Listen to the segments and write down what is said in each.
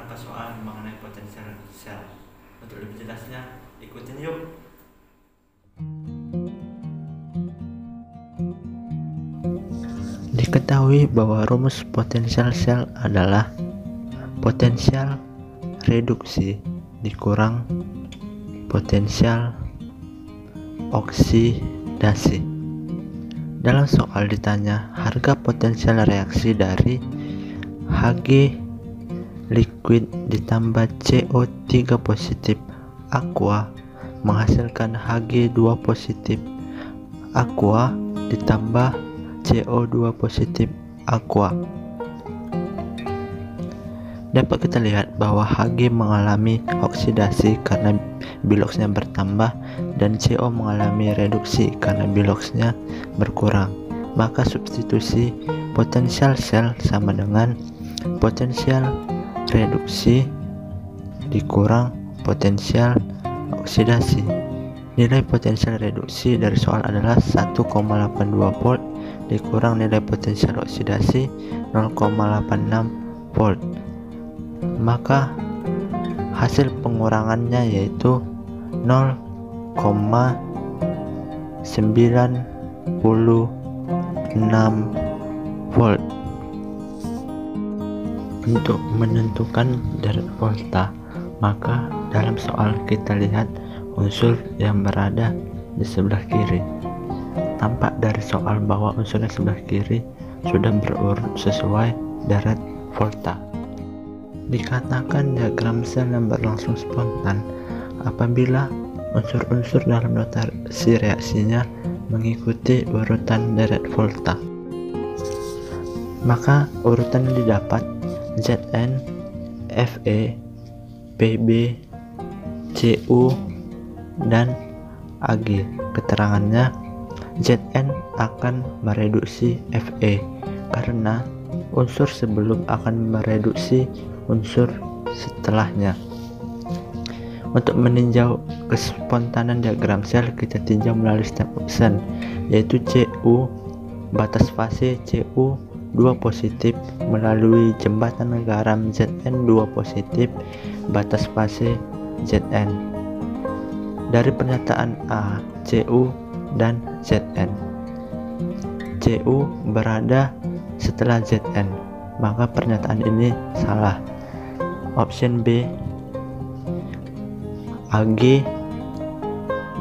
beberapa soal mengenai potensial sel. Untuk lebih jelasnya, ikutin yuk. Diketahui bahwa rumus potensial sel adalah potensial reduksi dikurang potensial oksidasi. Dalam soal ditanya harga potensial reaksi dari Hg liquid ditambah CO3 positif aqua menghasilkan Hg2 positif aqua ditambah CO2 positif aqua. Dapat kita lihat bahwa Hg mengalami oksidasi karena biloxnya bertambah dan CO mengalami reduksi karena biloxnya berkurang. Maka substitusi potensial sel sama dengan potensial reduksi dikurang potensial oksidasi. Nilai potensial reduksi dari soal adalah 1,82 volt dikurang nilai potensial oksidasi 0,86 volt. Maka hasil pengurangannya yaitu 0,96 volt. Untuk menentukan derajat volta, maka dalam soal kita lihat unsur yang berada di sebelah kiri. Tampak dari soal bahwa unsur yang sebelah kiri sudah berurut sesuai deret volta. Dikatakan diagram sel yang berlangsung spontan apabila unsur-unsur dalam notasi reaksinya mengikuti urutan deret volta. Maka urutan yang didapat Zn, Fe, Pb, Cu, dan Ag. Keterangannya, Zn akan mereduksi Fe karena unsur sebelum akan mereduksi unsur setelahnya. Untuk meninjau kespontanan diagram sel, kita tinjau melalui step option, yaitu Cu batas fase Cu 2 positif melalui jembatan garam Zn 2 positif batas fase Zn. Dari pernyataan A, Cu dan Zn. Cu berada setelah Zn, maka pernyataan ini salah. Option B, Ag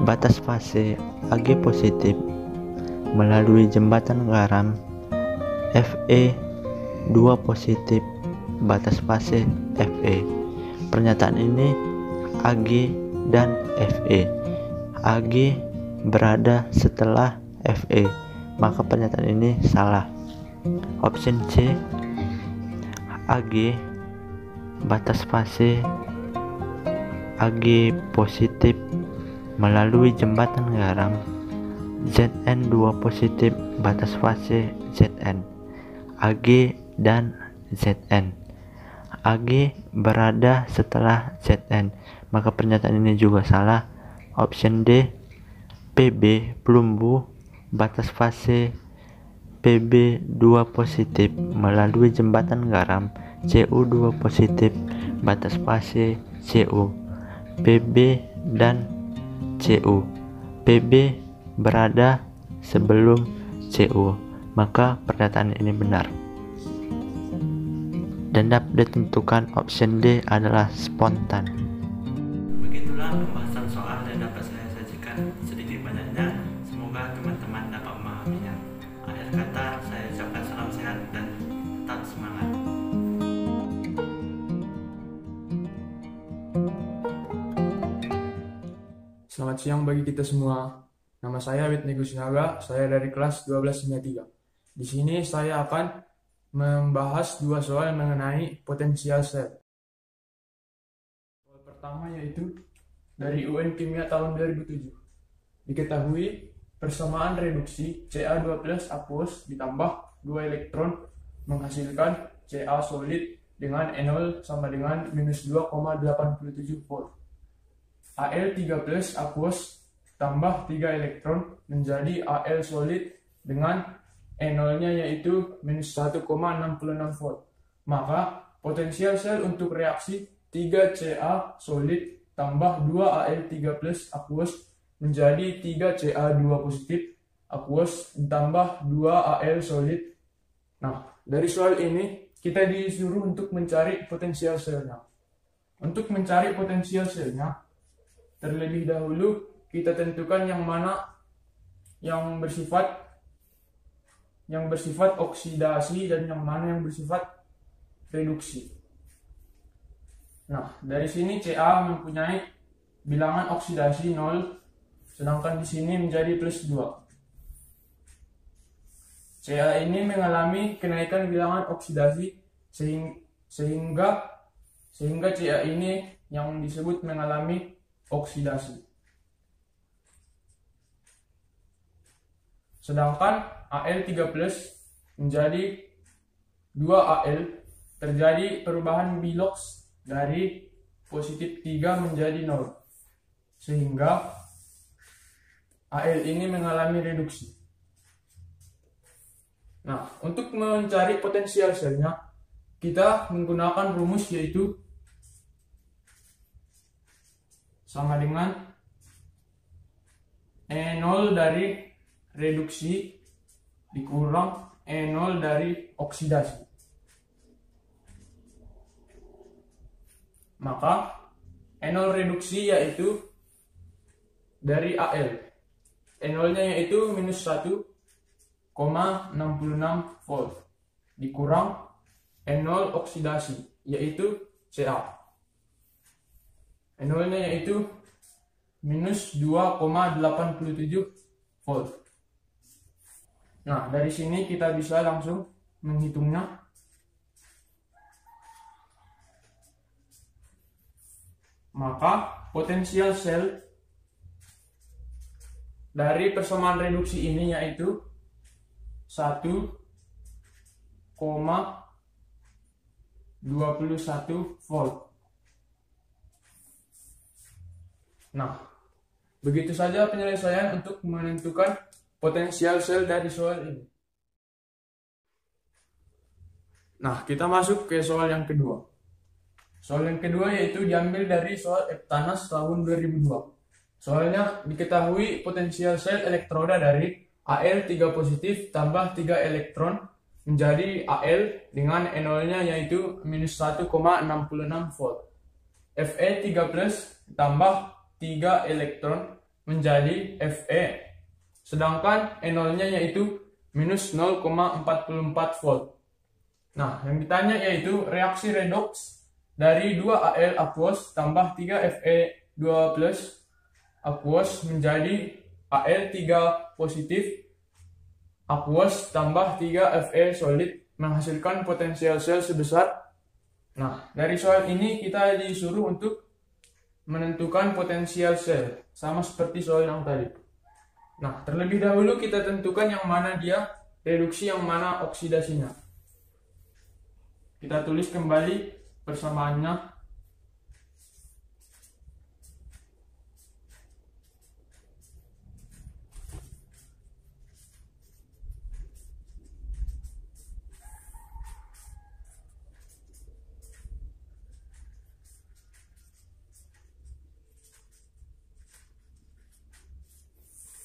batas fase Ag positif melalui jembatan garam Fe 2 positif batas fase Fe. Pernyataan ini Ag dan Fe. Ag berada setelah Fe, maka pernyataan ini salah. Option C, Ag batas fase Ag positif melalui jembatan garam Zn 2 positif batas fase Zn. Ag dan Zn. Ag berada setelah Zn, maka pernyataan ini juga salah. Option D, Pb pelumbu batas fase Pb 2 positif melalui jembatan garam Cu2 positif batas fase Cu. Pb dan Cu. Pb berada sebelum Cu, maka pernyataan ini benar. Dan dapat ditentukan option D adalah spontan. Begitulah pembahasan soal yang dapat saya sajikan. Sedikit banyaknya, semoga teman-teman dapat memahaminya. Akhir kata, saya ucapkan salam sehat dan tetap semangat. Selamat siang bagi kita semua. Nama saya Whitney Gusnaga, saya dari kelas 1293. Di sini saya akan membahas dua soal mengenai potensial sel. Soal pertama yaitu dari UN Kimia tahun 2007. Diketahui persamaan reduksi Ca2+ aqueous ditambah 2 elektron menghasilkan Ca solid dengan N0 sama dengan minus 2,87 volt. Al3+ aqueous tambah 3 elektron menjadi Al solid dengan N0-nya yaitu minus 1,66 volt. Maka potensial sel untuk reaksi 3Ca solid tambah 2Al3 plus aqueous menjadi 3Ca2 positif aqueous ditambah 2Al solid. Nah, dari soal ini kita disuruh untuk mencari potensial selnya. Untuk mencari potensial selnya, terlebih dahulu kita tentukan yang mana yang bersifat oksidasi dan yang mana yang bersifat reduksi. Nah, dari sini Ca mempunyai bilangan oksidasi 0, sedangkan di sini menjadi plus 2. Ca ini mengalami kenaikan bilangan oksidasi sehingga Ca ini yang disebut mengalami oksidasi. Sedangkan Al3 plus menjadi 2Al, terjadi perubahan bilox dari positif 3 menjadi 0, sehingga Al ini mengalami reduksi. Nah, untuk mencari potensial selnya, kita menggunakan rumus yaitu sama dengan E0 dari reduksi dikurang E0 dari oksidasi. Maka E0 reduksi yaitu dari Al. E0-nya yaitu minus 1,66 volt dikurang E0 oksidasi yaitu Ca. E0-nya yaitu minus 2,87 volt. Nah, dari sini kita bisa langsung menghitungnya. Maka potensial sel dari persamaan reduksi ini yaitu 1,21 volt. Nah, begitu saja penyelesaian untuk menentukan potensial sel dari soal ini. Nah, kita masuk ke soal yang kedua. Soal yang kedua yaitu diambil dari soal Eptanas tahun 2002. Soalnya diketahui potensial sel elektroda dari Al3 positif tambah 3 elektron menjadi Al dengan E0-nya yaitu minus 1,66 volt. Fe3 plus tambah 3 elektron menjadi Fe. Sedangkan E0-nya yaitu minus 0,44 volt. Nah, yang ditanya yaitu reaksi redoks dari 2Al aqueous tambah 3 Fe2 plus aqueous menjadi Al3 positif aqueous tambah 3 Fe solid menghasilkan potensial sel sebesar. Nah, dari soal ini kita disuruh untuk menentukan potensial sel sama seperti soal yang tadi. Nah, terlebih dahulu kita tentukan yang mana dia reduksi, yang mana oksidasinya. Kita tulis kembali persamaannya.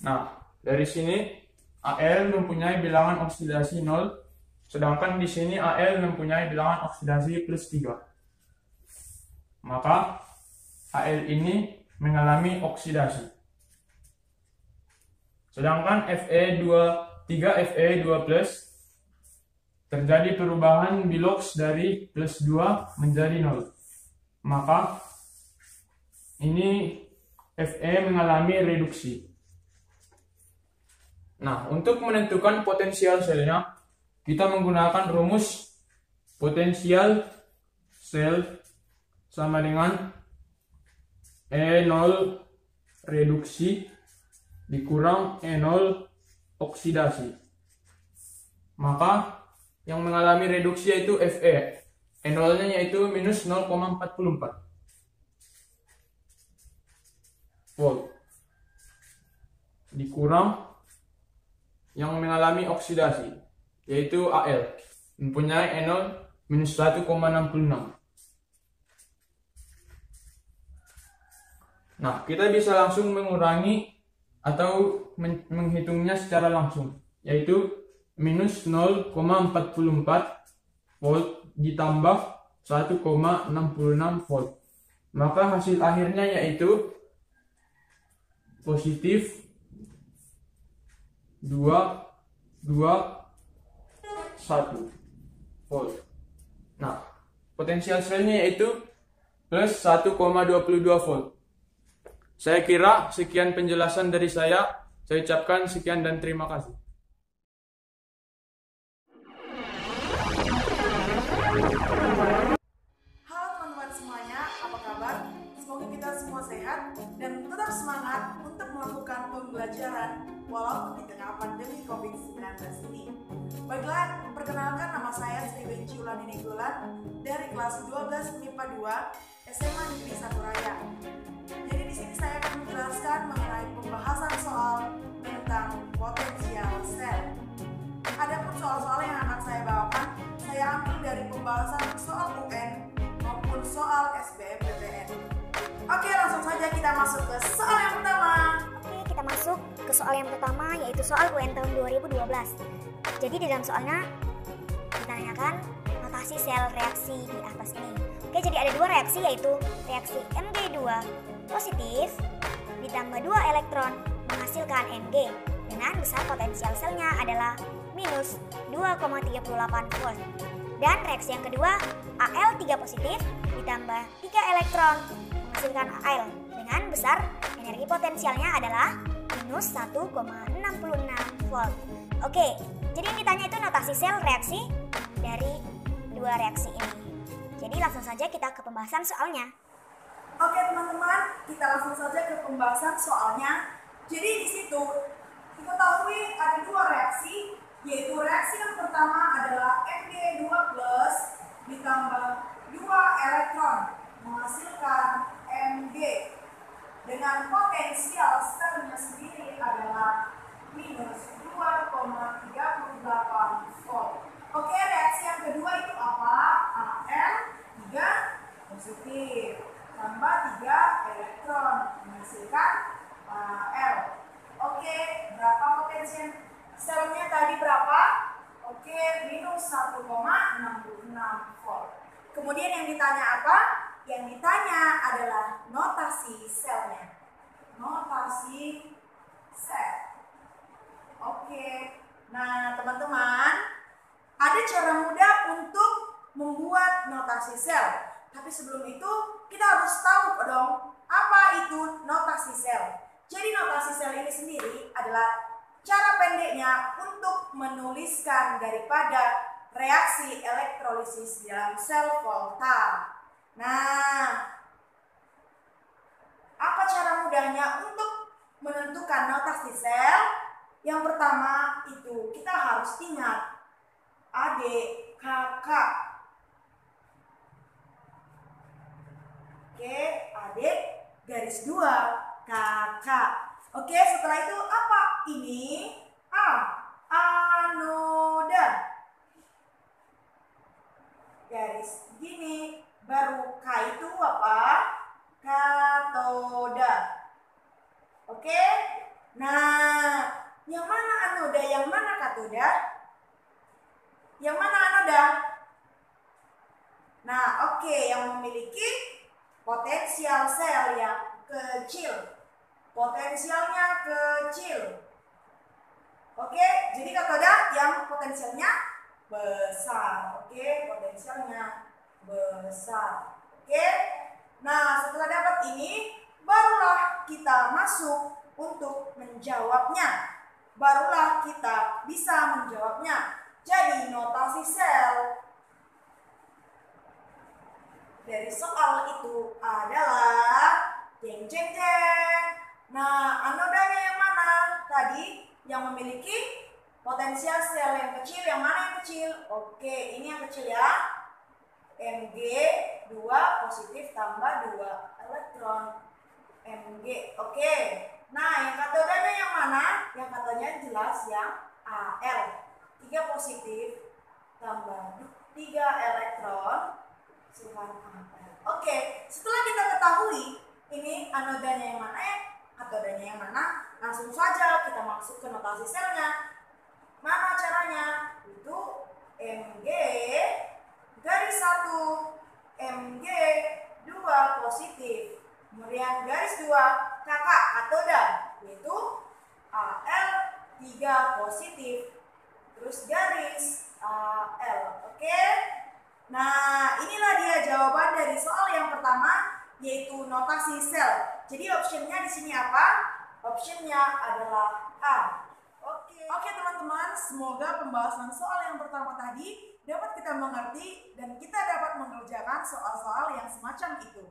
Nah, dari sini Al mempunyai bilangan oksidasi 0, sedangkan di sini Al mempunyai bilangan oksidasi plus 3. Maka Al ini mengalami oksidasi. Sedangkan Fe2, 3 Fe2 plus terjadi perubahan bilox dari plus 2 menjadi 0. Maka ini Fe mengalami reduksi. Nah, untuk menentukan potensial selnya, kita menggunakan rumus potensial sel sama dengan E0 reduksi dikurang E0 oksidasi. Maka yang mengalami reduksi yaitu Fe. E0-nya yaitu minus 0,44 volt dikurang yang mengalami oksidasi yaitu Al mempunyai E0 minus 1,66. Nah, kita bisa langsung mengurangi atau menghitungnya secara langsung, yaitu minus 0,44 volt ditambah 1,66 volt. Maka hasil akhirnya yaitu positif 221 volt. Nah, potensial selnya yaitu plus 1,22 volt. Saya kira sekian penjelasan dari saya. Saya ucapkan sekian dan terima kasih. Halo teman-teman semuanya, apa kabar? Semoga kita semua sehat dan tetap semangat untuk melakukan pembelajaran walaupun di tengah pandemi COVID-19 ini. Baiklah, perkenalkan nama saya Sri Benci Ulanini Gulan dari kelas 12 MIPA 2 SMA Negeri Saturaya. Jadi di sini saya akan menjelaskan mengenai pembahasan soal tentang potensial sel. Adapun soal-soal yang akan saya bawakan, saya ambil dari pembahasan soal UN maupun soal SBMPTN. Oke, langsung saja kita masuk ke soal yang pertama. Oke, kita masuk ke soal yang pertama, yaitu soal UN tahun 2012. Jadi di dalam soalnya ditanyakan notasi sel reaksi di atas ini. Oke, jadi ada dua reaksi, yaitu reaksi Mg2 positif ditambah 2 elektron menghasilkan Mg dengan besar potensial selnya adalah minus 2,38 volt. Dan reaksi yang kedua, Al3 positif ditambah 3 elektron menghasilkan Al dengan besar energi potensialnya adalah minus 1,66 volt. Oke, jadi yang ditanya itu notasi sel reaksi dari dua reaksi ini. Jadi langsung saja kita ke pembahasan soalnya. Oke teman-teman, kita langsung saja ke pembahasan soalnya. Jadi di situ diketahui ada dua reaksi, yaitu reaksi yang pertama adalah Mg2+ ditambah 2 elektron menghasilkan Mg dengan potensial selnya sendiri adalah minus 2,38 volt. Oke, reaksi yang kedua itu apa? Al3 positif tambah 3 elektron menghasilkan Al. Oke, berapa potensi selnya tadi berapa? Oke, minus 1,66 volt. Kemudian yang ditanya apa? Yang ditanya adalah notasi selnya. Notasi sel. Oke, nah teman-teman, ada cara mudah untuk membuat notasi sel. Tapi sebelum itu, kita harus tahu dong, apa itu notasi sel. Jadi notasi sel ini sendiri adalah cara pendeknya untuk menuliskan daripada reaksi elektrolisis dalam sel Volta. Nah, apa cara mudahnya untuk menentukan notasi sel? Yang pertama itu kita harus ingat adik kakak. Oke, adik garis 2 kakak. Oke, setelah itu apa ini? Anoda. Garis gini. Baru K itu apa? Katoda. Oke. Nah, yang mana anoda, yang mana katoda? Yang mana anoda? Nah, oke, yang memiliki potensial sel yang kecil. Potensialnya kecil. Oke, jadi katoda yang potensialnya besar. Oke, potensialnya besar. Oke. Nah, setelah dapat ini, barulah kita masuk untuk menjawabnya. Barulah kita bisa menjawabnya. Jadi notasi sel dari soal itu adalah jeng jeng jeng. Nah, anodanya yang mana? Tadi yang memiliki potensial sel yang kecil. Yang mana yang kecil? Oke, ini yang kecil ya. Mg2 positif tambah 2 elektron Mg. Oke. Nah, yang katodanya yang mana? Yang katanya jelas yang Al. 3 positif tambah 3 elektron, Oke, setelah kita ketahui ini anodanya yang mana ya, katodanya yang mana, langsung saja kita masuk ke notasi selnya. Mana caranya? Itu Mg garis 1, Mg 2 positif, kemudian garis 2 kakak katoda, yaitu Al 3 positif, terus garis Al. Oke? Nah, inilah dia jawaban dari soal yang pertama, yaitu notasi sel. Jadi optionnya di sini apa? Optionnya adalah A. Oke teman-teman, semoga pembahasan soal yang pertama tadi dapat kita mengerti dan kita dapat mengerjakan soal-soal yang semacam itu.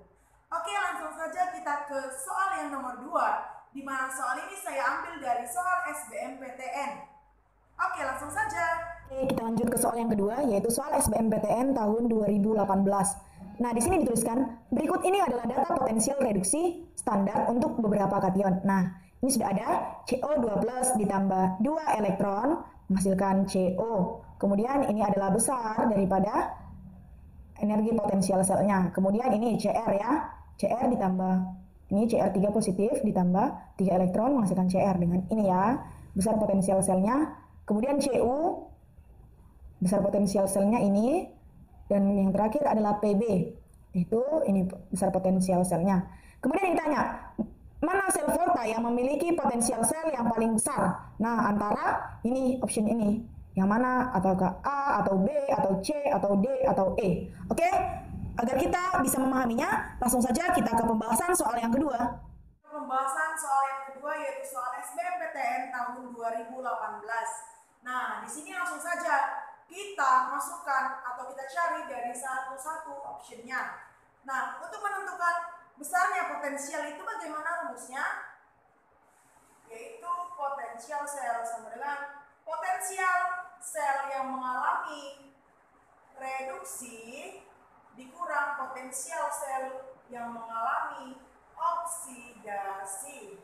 Oke, langsung saja kita ke soal yang nomor 2, di mana soal ini saya ambil dari soal SBMPTN. Oke, langsung saja. Oke, kita lanjut ke soal yang kedua, yaitu soal SBMPTN tahun 2018. Nah, di sini dituliskan, berikut ini adalah data potensial reduksi standar untuk beberapa kation. Nah, ini sudah ada CO2 plus ditambah 2 elektron menghasilkan CO. Kemudian ini adalah besar daripada energi potensial selnya. Kemudian ini CR ya, CR ditambah, ini CR3 positif ditambah 3 elektron menghasilkan CR dengan ini ya, besar potensial selnya. Kemudian CU, besar potensial selnya ini, dan yang terakhir adalah PB, itu ini besar potensial selnya. Kemudian ditanya, mana sel volta yang memiliki potensial sel yang paling besar? Nah, antara ini option ini, yang mana? Ataukah A, atau B, atau C, atau D, atau E? Oke, agar kita bisa memahaminya, langsung saja kita ke pembahasan soal yang kedua. Pembahasan soal yang kedua yaitu soal SBMPTN tahun 2018. Nah, di sini langsung saja kita masukkan atau kita cari dari satu-satu optionnya. Nah, untuk menentukan besarnya potensial itu bagaimana rumusnya? Yaitu potensial sel sama dengan potensial sel yang mengalami reduksi dikurang potensial sel yang mengalami oksidasi.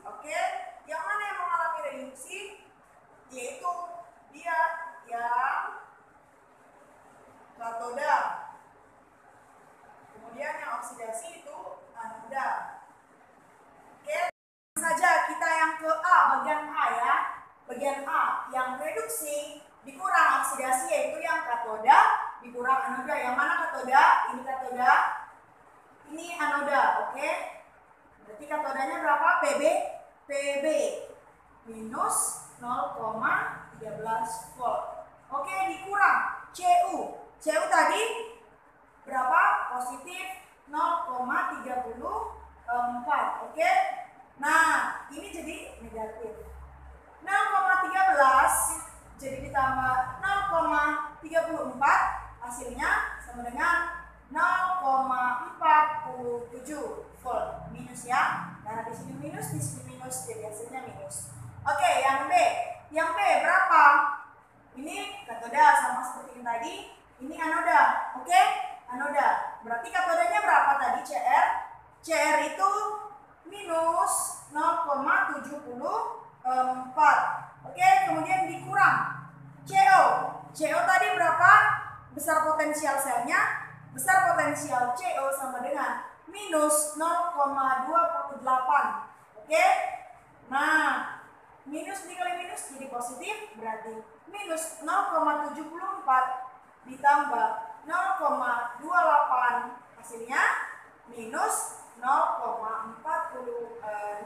Oke? Yang mana yang mengalami reduksi? Yaitu dia yang katoda. Kemudian yang oksidasi itu anoda. Oke, saja kita yang ke A, bagian A ya. Bagian A yang reduksi dikurang oksidasi, yaitu yang katoda dikurang anoda. Yang mana katoda? Ini katoda, ini anoda. Oke, berarti katodanya berapa? PB minus 0,13 volt. Oke, dikurang CU tadi berapa? Positif 0,34. Oke, nah ini jadi negatif 0,13 jadi ditambah 0,34, hasilnya sama dengan 0,47 volt. Minus ya, karena di sini minus, di sini minus, jadi hasilnya minus. Oke, yang B berapa? Ini katoda sama seperti yang tadi. Ini anoda. Oke, anoda. Berarti katodanya berapa tadi? CR itu minus 0,74. Oke, kemudian dikurang CO tadi berapa? Besar potensial selnya. Besar potensial CO sama dengan minus 0,28. Oke. Nah, minus dikali minus jadi positif, berarti minus 0,74 ditambah 0,28, hasilnya minus 0,46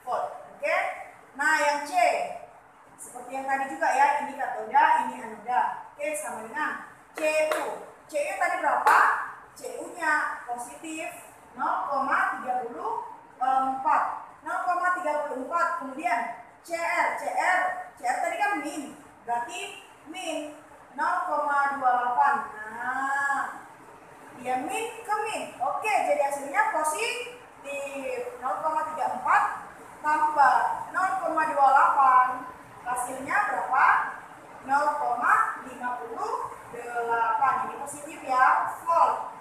volt. Oke. Nah, yang C seperti yang tadi juga ya, ini katoda, ini anoda. Oke, sama dengan CU. CU tadi berapa? CU-nya positif 0,34. Kemudian CR tadi kan min, berarti min 0,28. Nah, dia min ke min. Oke, jadi hasilnya positif 0,34 tambah 0,28, hasilnya berapa? 0,58. Ini positif ya, volt.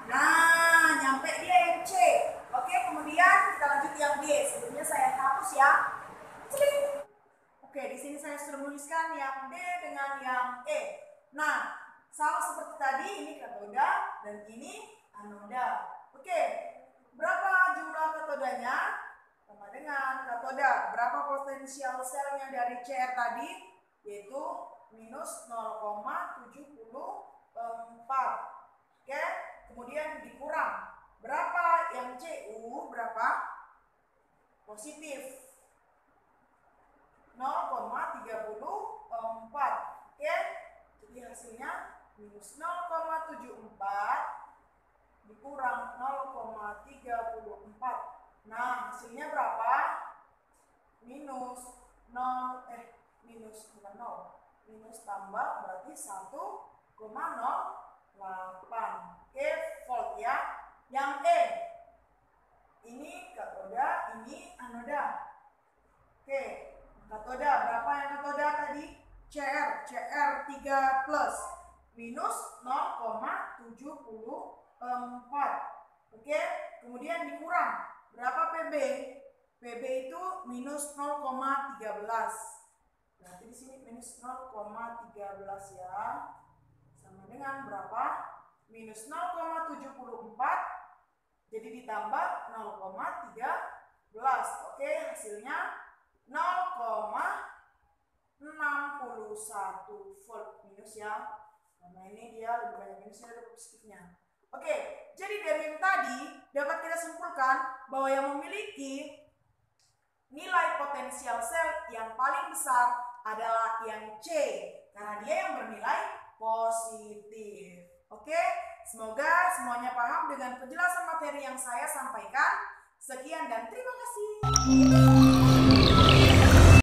Nah, nyampe dia yang C. Oke, kemudian kita lanjut yang D. Sebelumnya saya hapus ya. Oke, di sini saya sudah menuliskan yang D dengan yang E. Nah, sama seperti tadi, ini katoda dan ini anoda. Oke, berapa jumlah katodanya? Sama dengan katoda. Berapa potensial selnya dari CR tadi? Yaitu minus 0,74. Oke, kemudian dikurang. Berapa yang CU? Berapa? Positif 0,34. Oke, jadi hasilnya minus 0,74 dikurang 0,34. Nah, hasilnya berapa? Minus 0, minus bukan 0. Minus tambah berarti 1,08. Oke, volt ya. Yang E. Ini katoda, ini anoda. Oke, katoda. Berapa yang katoda tadi? CR 3+ minus 0,74. Oke, kemudian dikurang. Berapa PB? PB itu minus 0,13. Berarti di sini minus 0,13 ya. Sama dengan berapa? Minus 0,74. Jadi ditambah 0,13. Oke, hasilnya 0,61 volt minus ya. Karena ini dia lebih banyak minusnya dari positifnya. Oke, jadi dari yang tadi dapat kita simpulkan bahwa yang memiliki nilai potensial sel yang paling besar adalah yang C, karena dia yang bernilai positif. Oke, semoga semuanya paham dengan penjelasan materi yang saya sampaikan. Sekian dan terima kasih.